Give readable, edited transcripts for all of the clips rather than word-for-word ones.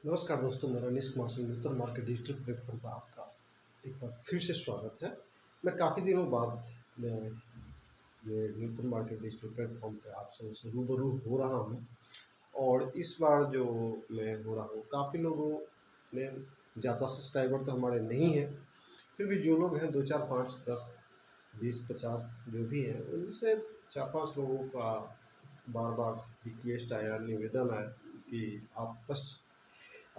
नमस्कार दोस्तों, मेरा निश Kumar Singh Newton market digital platform पर आपका एक बार फिर से स्वागत है। मैं काफ़ी दिनों बाद मैं ये न्यूटन मार्केट डिजिटल प्लेटफॉर्म पे आप सबों से रूबरू हो रहा हूँ। और इस बार जो मैं हो रहा हूँ, काफ़ी लोगों ने ज़्यादा सब्सक्राइबर तो हमारे नहीं हैं, फिर भी जो लोग हैं 2 4 5 10 20 50 जो भी हैं, उनसे 4-5 लोगों का बार बार रिक्वेस्ट आया, निवेदन आया कि आप बस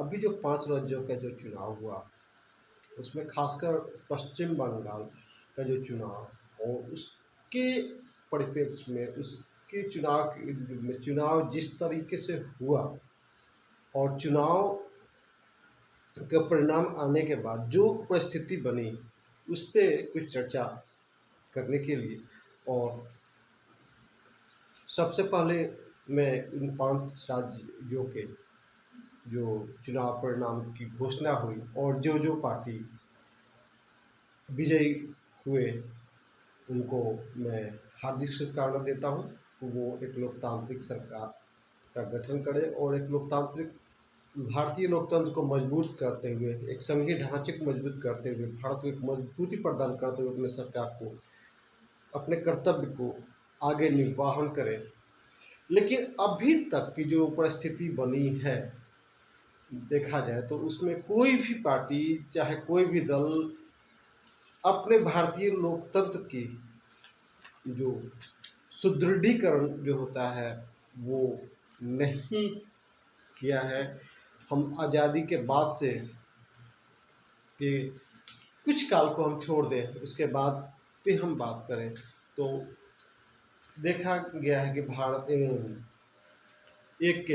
अभी जो 5 राज्यों का जो चुनाव हुआ, उसमें खासकर पश्चिम बंगाल का जो चुनाव और उसके परिप्रेक्ष्य में उसके चुनाव जिस तरीके से हुआ और चुनाव का परिणाम आने के बाद जो परिस्थिति बनी, उस पे कुछ चर्चा करने के लिए। और सबसे पहले मैं इन 5 राज्यों के जो चुनाव परिणाम की घोषणा हुई और जो पार्टी विजयी हुए, उनको मैं हार्दिक शुभकामना देता हूँ। वो एक लोकतांत्रिक सरकार का गठन करें और एक लोकतांत्रिक भारतीय लोकतंत्र को मजबूत करते हुए, एक संघीय ढांचे को मजबूत करते हुए, भारत को एक मजबूती प्रदान करते हुए अपने सरकार को, अपने कर्तव्य को आगे निर्वाहन करें। लेकिन अभी तक की जो परिस्थिति बनी है, देखा जाए तो उसमें कोई भी पार्टी, चाहे कोई भी दल अपने भारतीय लोकतंत्र की जो सुदृढ़ीकरण जो होता है वो नहीं किया है। हम आज़ादी के बाद से कि कुछ काल को हम छोड़ दें, उसके बाद पे हम बात करें तो देखा गया है कि भारत एक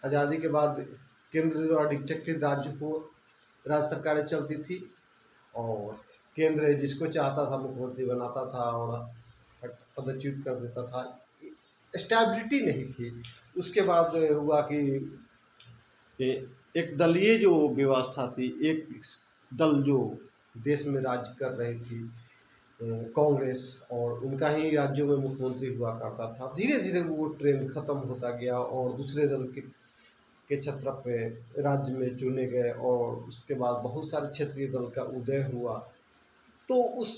आज़ादी के बाद केंद्र द्वारा डिक्टेटेड राज्य को राज्य सरकारें चलती थी और केंद्र जिसको चाहता था मुख्यमंत्री बनाता था और पदच्युत कर देता था। स्टेबिलिटी नहीं थी। उसके बाद हुआ कि एक दलीय जो व्यवस्था थी, एक दल जो देश में राज्य कर रही थी, कांग्रेस, और उनका ही राज्यों में मुख्यमंत्री हुआ करता था। धीरे धीरे वो ट्रेंड खत्म होता गया और दूसरे दल के छत्र पे राज्य में चुने गए और उसके बाद बहुत सारे क्षेत्रीय दल का उदय हुआ। तो उस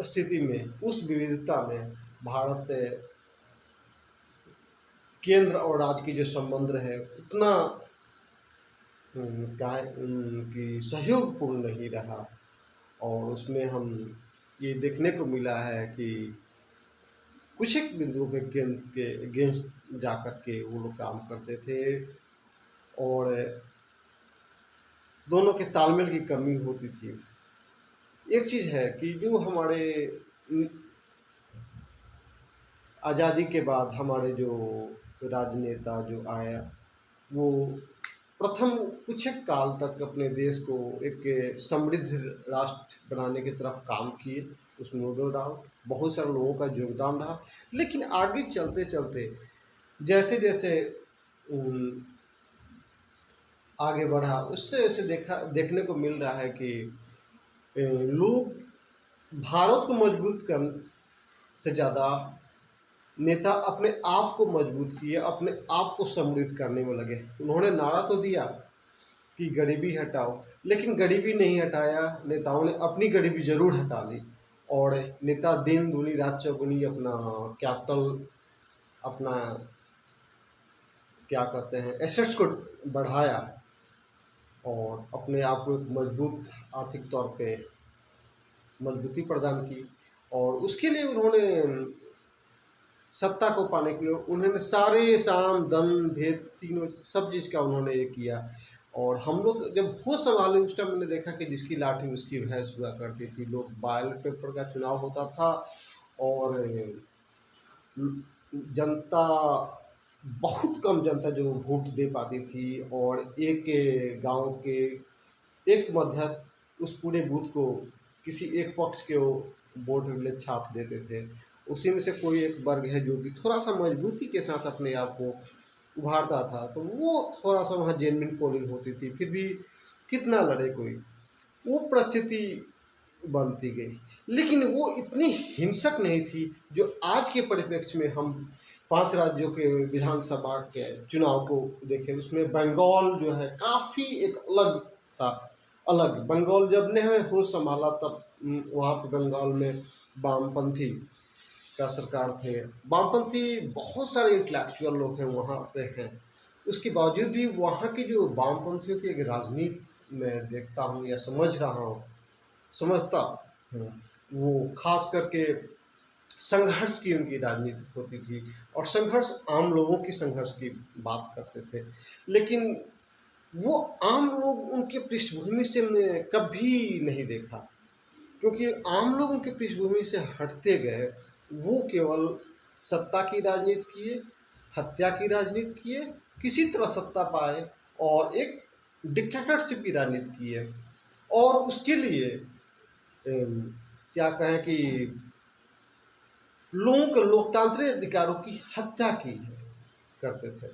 स्थिति में, उस विविधता में भारत केंद्र और राज्य की जो संबंध है उतना कि सहयोगपूर्ण नहीं रहा। और उसमें हम ये देखने को मिला है कि कुछ एक बिंदुओं पे केंद्र के अगेंस्ट जा कर के वो लोग काम करते थे और दोनों के तालमेल की कमी होती थी। एक चीज़ है कि जो हमारे आज़ादी के बाद हमारे जो राजनेता जो आया, वो प्रथम कुछ एक काल तक अपने देश को एक समृद्ध राष्ट्र बनाने की तरफ काम किए, उसमें नो डाउट बहुत सारे लोगों का योगदान रहा। लेकिन आगे चलते चलते जैसे जैसे आगे बढ़ा, उससे ऐसे देखने को मिल रहा है कि लोग भारत को मजबूत करने से ज़्यादा नेता अपने आप को मजबूत किए, अपने आप को समृद्ध करने में लगे। उन्होंने नारा तो दिया कि गरीबी हटाओ, लेकिन गरीबी नहीं हटाया। नेताओं ने अपनी गरीबी जरूर हटा ली और नेता दिन दूनी रात चौगुनी अपना कैपिटल, अपना क्या कहते हैं, एसेट्स को बढ़ाया और अपने आप को एक मजबूत आर्थिक तौर पे मजबूती प्रदान की। और उसके लिए उन्होंने सत्ता को पाने के लिए उन्होंने सारे साम दम भेद तीनों सब चीज़ का उन्होंने ये किया। और हम लोग जब होश संभाले उस टाइम मैंने देखा कि जिसकी लाठी उसकी भैंस हुआ करती थी। लोग बैलेट पेपर का चुनाव होता था और जनता, बहुत कम जनता जो वोट दे पाती थी और एक गांव के एक मध्यस्थ उस पूरे बूथ को किसी एक पक्ष के वोट में छाप देते थे। उसी में से कोई एक वर्ग है जो कि थोड़ा सा मजबूती के साथ अपने आप को उभारता था, तो वो थोड़ा सा वहाँ जेन्युइन पोलिंग होती थी। फिर भी कितना लड़े कोई, वो परिस्थिति बनती गई। लेकिन वो इतनी हिंसक नहीं थी जो आज के परिप्रेक्ष्य में हम 5 राज्यों के विधानसभा के चुनाव को देखें, उसमें बंगाल जो है काफ़ी एक अलग था। अलग बंगाल जब ने होश संभाला तब वहाँ पे बंगाल में वामपंथी का सरकार थे। वामपंथी बहुत सारे इंटेलेक्चुअल लोग हैं वहाँ पे हैं। उसके बावजूद भी वहाँ की जो वामपंथियों की एक राजनीति मैं देखता हूँ या समझता हूँ, वो खास करके संघर्ष की उनकी राजनीति होती थी और संघर्ष आम लोगों की संघर्ष की बात करते थे। लेकिन वो आम लोग उनके पृष्ठभूमि से हमने कभी नहीं देखा, क्योंकि आम लोग उनके पृष्ठभूमि से हटते गए। वो केवल सत्ता की राजनीति किए, हत्या की राजनीति किए, किसी तरह सत्ता पाए और एक डिक्टेटरशिप की राजनीति किए और उसके लिए क्या कहें कि लोगों के लोकतांत्रिक अधिकारों की हत्या की है करते थे।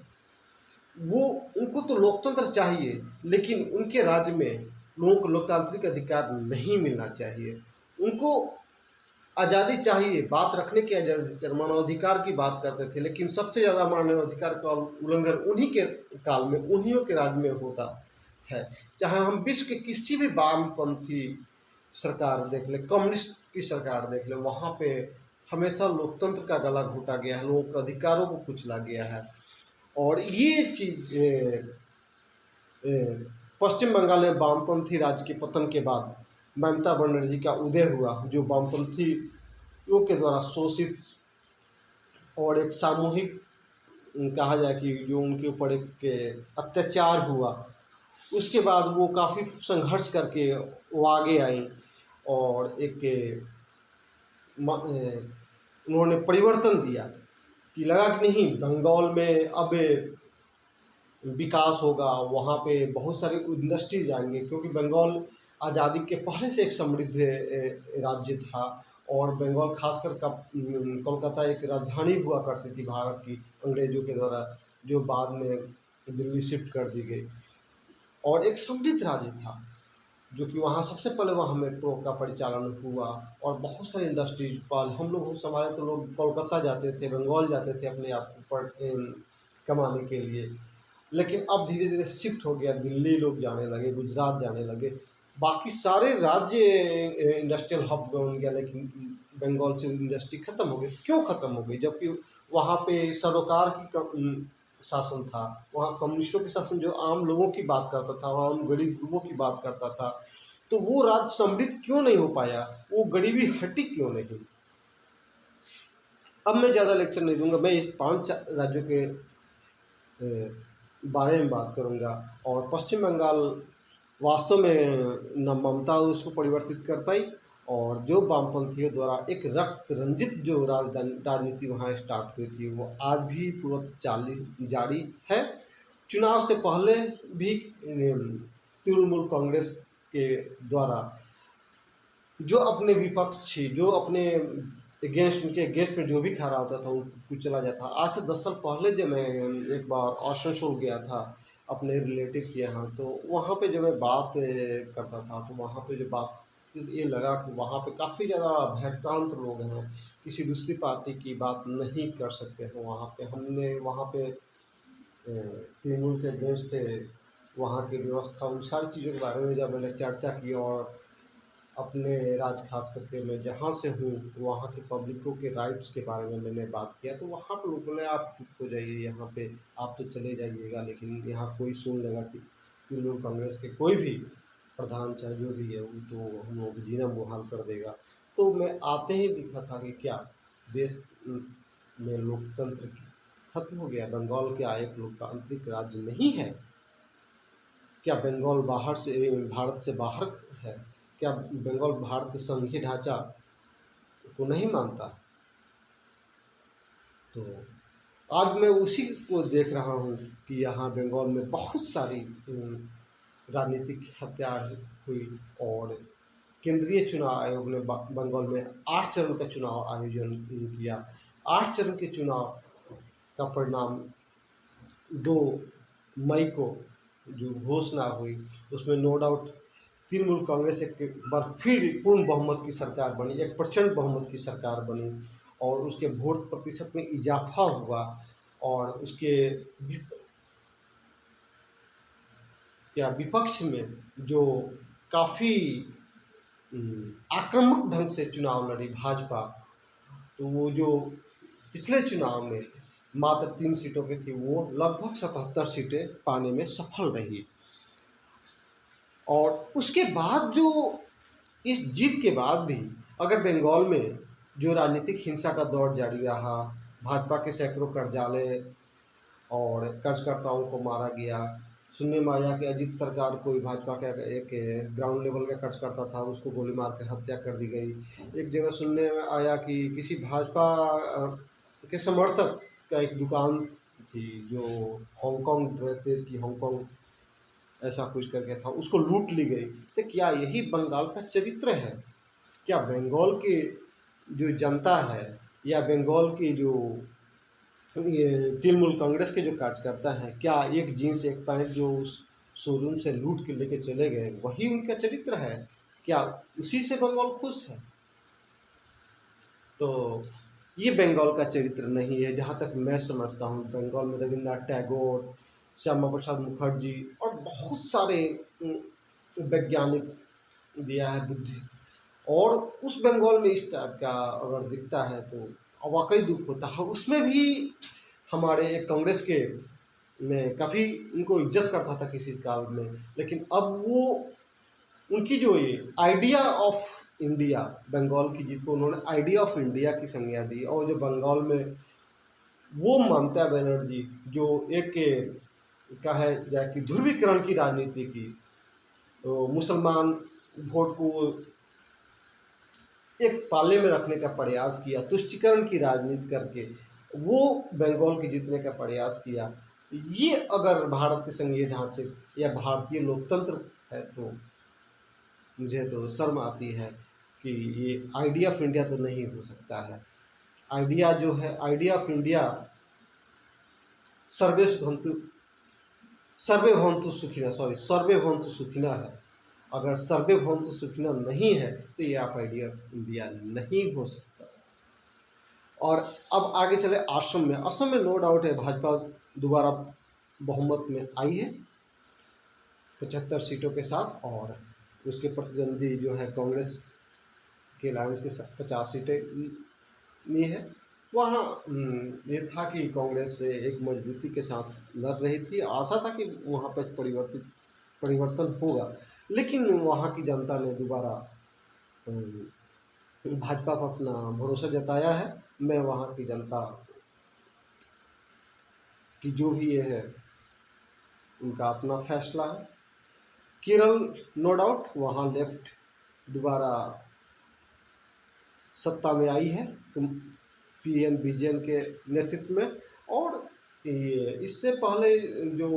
वो उनको तो लोकतंत्र चाहिए, लेकिन उनके राज्य में लोगों को लोकतांत्रिक अधिकार नहीं मिलना चाहिए। उनको आज़ादी चाहिए, बात रखने की आज़ादी, मानवाधिकार की बात करते थे, लेकिन सबसे ज़्यादा मानवाधिकार का उल्लंघन उन्हीं के काल में, उन्हीं के राज्य में होता है। चाहे हम विश्व के किसी भी वामपंथी सरकार देख लें, कम्युनिस्ट की सरकार देख लें, वहाँ पे हमेशा लोकतंत्र का गला घोटा गया है, लोगों के अधिकारों को कुचला गया है। और ये चीज़ पश्चिम बंगाल में वामपंथी राज्य के पतन के बाद ममता बनर्जी का उदय हुआ, जो वामपंथियों के द्वारा शोषित और एक सामूहिक कहा जाए कि जो उनके ऊपर एक अत्याचार हुआ, उसके बाद वो काफ़ी संघर्ष करके वो आगे आई और एक उन्होंने परिवर्तन दिया कि लगा कि नहीं, बंगाल में अब विकास होगा, वहाँ पे बहुत सारे इंडस्ट्रीज आएंगे, क्योंकि बंगाल आज़ादी के पहले से एक समृद्ध राज्य था और बंगाल खासकर कोलकाता एक राजधानी हुआ करती थी भारत की, अंग्रेज़ों के द्वारा, जो बाद में दिल्ली शिफ्ट कर दी गई, और एक समृद्ध राज्य था, जो कि वहाँ सबसे पहले वहाँ मेट्रो का परिचालन हुआ और बहुत सारे इंडस्ट्रीज पाल हम लोग संभाले। तो लोग कोलकाता जाते थे, बंगाल जाते थे अपने आप को कमाने के लिए, लेकिन अब धीरे धीरे शिफ्ट हो गया, दिल्ली लोग जाने लगे, गुजरात जाने लगे, बाकी सारे राज्य इंडस्ट्रियल हब बन गया, लेकिन बंगाल से इंडस्ट्री ख़त्म हो गई। क्यों ख़त्म हो गई? जबकि वहाँ पे सरोकार की शासन था, वहाँ कम्युनिस्टों के शासन जो आम लोगों की बात करता था, वहाँ उन गरीब लोगों की बात करता था, तो वो राज्य समृद्ध क्यों नहीं हो पाया? वो गरीबी हटी क्यों नहीं? अब मैं ज़्यादा लेक्चर नहीं दूंगा, मैं 5 राज्यों के बारे में बात करूंगा। और पश्चिम बंगाल वास्तव में न ममता उसको परिवर्तित कर पाई, और जो वामपंथियों द्वारा एक रक्त रंजित जो राजनीति वहाँ स्टार्ट हुई थी, वो आज भी पूरा जारी है। चुनाव से पहले भी तृणमूल कांग्रेस के द्वारा जो अपने विपक्षी, जो अपने अगेंस्ट, उनके अगेंस्ट में जो भी खड़ा होता था वो चला जाता। आज से 10 साल पहले जब मैं एक बार आसनसोल गया था अपने रिलेटिव के यहाँ, तो वहाँ पे जब मैं बात करता था, तो वहाँ पे जो बात ये लगा कि वहाँ पे काफ़ी ज़्यादा भयभ्रांत लोग हैं, किसी दूसरी पार्टी की बात नहीं कर सकते हैं वहाँ पे। हमने वहाँ पे तृणमूल के अगेंस्ट वहाँ की व्यवस्था, उन सारी चीज़ों के बारे में जब मैंने चर्चा की, और अपने राज्य खास करके मैं जहाँ से हूँ वहाँ के पब्लिकों के राइट्स के बारे में मैंने बात किया, तो वहाँ पर लोग बोले आप चुप हो जाइए, यहाँ पे आप तो चले जाइएगा, लेकिन यहाँ कोई सुन लेगा कि तृणमूल कांग्रेस के कोई भी प्रधान चाहे जो भी है, वो तो हम लोग जीना मुहाल कर देगा। तो मैं आते ही दिखा था कि क्या देश में लोकतंत्र खत्म हो गया, बंगाल क्या एक लोकतांत्रिक राज्य नहीं है? क्या बंगाल बाहर से, भारत से बाहर है? क्या बंगाल भारत के संघीय ढांचा को नहीं मानता? तो आज मैं उसी को देख रहा हूँ कि यहाँ बंगाल में बहुत सारी राजनीतिक हत्या हुई, और केंद्रीय चुनाव आयोग ने बंगाल में 8 चरण का चुनाव आयोजन किया। 8 चरण के चुनाव का परिणाम 2 मई को जो घोषणा हुई, उसमें नो डाउट तृणमूल कांग्रेस एक बार फिर पूर्ण बहुमत की सरकार बनी, एक प्रचंड बहुमत की सरकार बनी, और उसके वोट प्रतिशत में इजाफा हुआ और उसके विपक्ष में जो काफ़ी आक्रामक ढंग से चुनाव लड़ी भाजपा, तो वो जो पिछले चुनाव में मात्र 3 सीटों की थी वो लगभग 77 सीटें पाने में सफल रही। और उसके बाद जो इस जीत के बाद भी अगर बंगाल में जो राजनीतिक हिंसा का दौर जारी रहा, भाजपा के सैकड़ों कर्जाले और कर्जकर्ताओं को मारा गया। सुनने में आया कि अजीत सरकार कोई भाजपा का एक ग्राउंड लेवल का कर्जकर्ता था, उसको गोली मार कर हत्या कर दी गई। एक जगह सुनने में आया कि किसी भाजपा के समर्थक का एक दुकान थी जो हांगकांग ड्रेसेस की, हांगकांग ऐसा कुछ करके था, उसको लूट ली गई। तो क्या यही बंगाल का चरित्र है? क्या बंगाल की जो जनता है या बंगाल की जो ये तृणमूल कांग्रेस के जो कार्यकर्ता हैं, क्या एक जीन्स एक पैंट जो उस शोरूम से लूट के लेके चले गए वही उनका चरित्र है? क्या उसी से बंगाल खुश है? तो ये बंगाल का चरित्र नहीं है। जहाँ तक मैं समझता हूँ, बंगाल में रविन्द्रनाथ टैगोर, श्यामा प्रसाद मुखर्जी और बहुत सारे वैज्ञानिक दिया है बुद्धि, और उस बंगाल में इस टाइप का अगर दिखता है तो वाकई दुख होता है। उसमें भी हमारे एक कांग्रेस के में काफ़ी उनको इज्जत करता था किसी काल में, लेकिन अब वो उनकी जो ये आइडिया ऑफ इंडिया, बंगाल की जीत को उन्होंने आइडिया ऑफ इंडिया की संज्ञा दी। और जो बंगाल में वो ममता बनर्जी जो एक कहा जाए कि ध्रुवीकरण की राजनीति की, तो मुसलमान वोट को एक पाले में रखने का प्रयास किया, तुष्टीकरण की राजनीति करके वो बंगाल की जीतने का प्रयास किया। ये अगर भारत के संघीय ढांचे या भारतीय लोकतंत्र है तो मुझे तो शर्म आती है कि ये आइडिया ऑफ इंडिया तो नहीं हो सकता है। आइडिया जो है, आइडिया ऑफ इंडिया सर्वे भवन्तु सुखिनः है। अगर सर्वे भवन्तु सुखिनः नहीं है तो ये आप आइडिया ऑफ इंडिया नहीं हो सकता। और अब आगे चले असम में। असम में नो डाउट है भाजपा दोबारा बहुमत में आई है 75 सीटों के साथ, और उसके प्रतिद्वंदी जो है कांग्रेस के अलायंस के 50 सीटें ली है। वहाँ ये था कि कांग्रेस से एक मजबूती के साथ लड़ रही थी, आशा था कि वहाँ पर परिवर्तन होगा, लेकिन वहाँ की जनता ने दोबारा भाजपा पर अपना भरोसा जताया है। मैं वहाँ की जनता की जो भी ये है उनका अपना फैसला है। केरल नो डाउट वहाँ लेफ्ट दोबारा सत्ता में आई है पीएन विजयन के नेतृत्व में। और इससे पहले जो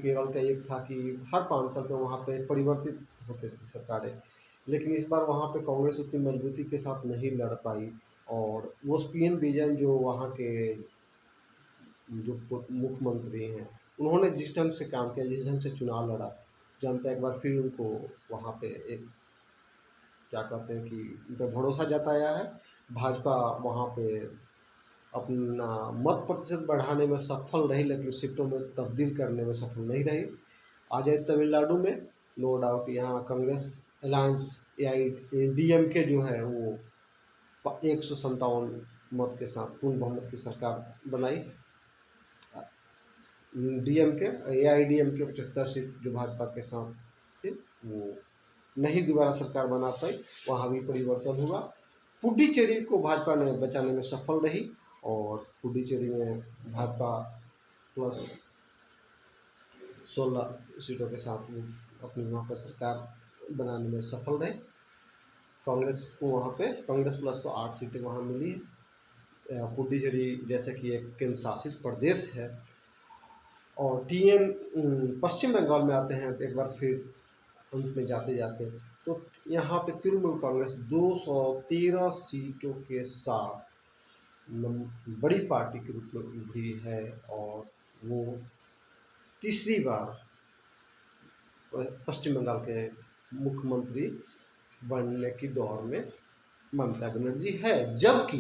केरल का एक था कि हर 5 साल में वहाँ पे परिवर्तित होते थे सरकारें, लेकिन इस बार वहाँ पे कांग्रेस उतनी मजबूती के साथ नहीं लड़ पाई। और वो पीएन विजयन जो वहाँ के जो मुख्यमंत्री हैं, उन्होंने जिस ढंग से काम किया, जिस ढंग से चुनाव लड़ा, जनता एक बार फिर उनको वहाँ पे एक क्या कहते हैं कि उन पर भरोसा जताया है। भाजपा वहाँ पे अपना मत प्रतिशत बढ़ाने में सफल रही, लेकिन सीटों में तब्दील करने में सफल नहीं रही। आ जाए तमिलनाडु में, नो डाउट यहाँ कांग्रेस अलायंस AIADMK जो है वो 157 मत के साथ पूर्ण बहुमत की सरकार बनाई। AIADMK 75 सीट जो भाजपा के साथ थे वो नहीं दोबारा सरकार बना पाई, वहाँ भी परिवर्तन हुआ। पुडुचेरी को भाजपा ने बचाने में सफल रही, और पुडुचेरी में भाजपा प्लस 16 सीटों के साथ वो अपनी वहाँ पर सरकार बनाने में सफल रहे। कांग्रेस को वहाँ पे कांग्रेस प्लस को 8 सीटें वहाँ मिली है। पुडुचेरी जैसे कि एक केंद्र शासित प्रदेश है। और पश्चिम बंगाल में आते हैं एक बार फिर अंत में जाते जाते, तो यहाँ पे तृणमूल कांग्रेस 213 सीटों के साथ बड़ी पार्टी के रूप में उभरी है, और वो तीसरी बार पश्चिम बंगाल के मुख्यमंत्री बनने की दौर में ममता बनर्जी है। जबकि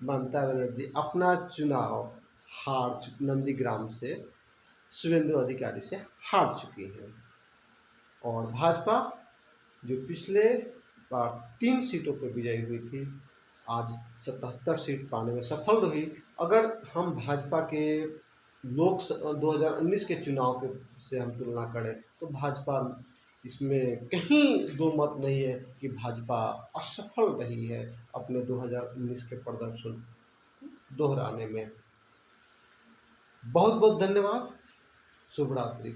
ममता बनर्जी अपना चुनाव नंदीग्राम से शुभेंदु अधिकारी से हार चुकी हैं और भाजपा जो पिछले बार 3 सीटों पर विजयी हुई थी आज 77 सीट पाने में सफल रही। अगर हम भाजपा के 2019 के चुनाव के से हम तुलना करें तो भाजपा इसमें कहीं दो मत नहीं है कि भाजपा असफल रही है अपने 2019 के प्रदर्शन दोहराने में। बहुत बहुत धन्यवाद। शुभ रात्रि।